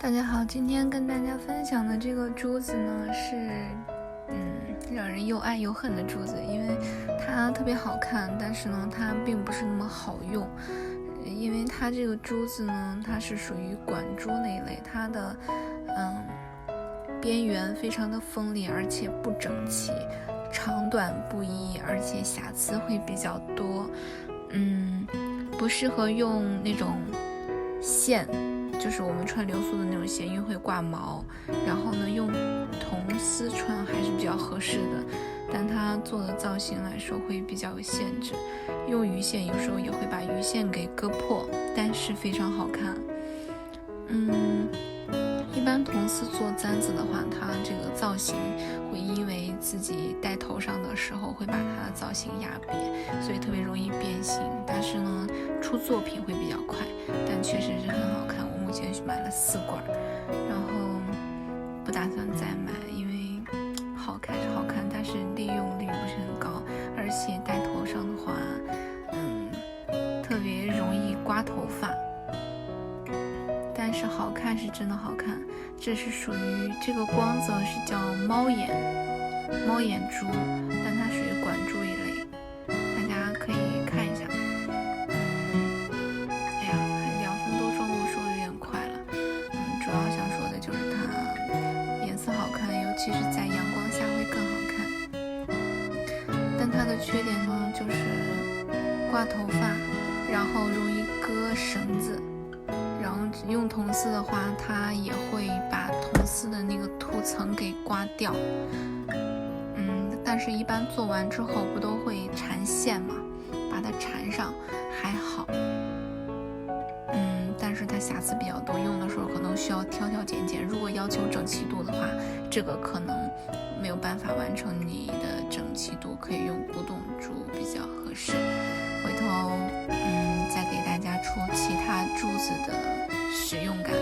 大家好，今天跟大家分享的这个珠子呢是让人又爱又恨的珠子，因为它特别好看，但是呢它并不是那么好用，因为它这个珠子呢它是属于管珠那一类，它的边缘非常的锋利，而且不整齐，长短不一，而且瑕疵会比较多，不适合用那种线，就是我们穿流苏的那种线，因为会挂毛，然后呢用铜丝穿还是比较合适的，但它做的造型来说会比较有限制，用鱼线有时候也会把鱼线给割破，但是非常好看。一般铜丝做簪子的话，它这个造型会因为自己戴头上的时候会把它的造型压瘪，所以特别容易变形，但是呢出作品会比较快，但确实是很好看。我目前买了4管，然后不打算再买，因为好看是好看，但是利用率不是很高，而且戴头上的话特别容易刮头发，但是好看是真的好看。这是属于这个光泽是叫猫眼珠，但它属于管珠一类，大家可以看一下。哎呀，还2分多钟，我说的有点快了。主要想说的就是它颜色好看，尤其是在阳光下会更好看。但它的缺点呢，就是刮头发，然后容易割绳子。然后用铜丝的话，它也会把铜丝的那个涂层给刮掉。但是一般做完之后不都会缠线嘛，把它缠上还好。但是它瑕疵比较多，用的时候可能需要挑挑拣拣。如果要求整齐度的话，这个可能没有办法完成你的整齐度，可以用古董珠比较合适。回头再给大家出其他珠子的使用感。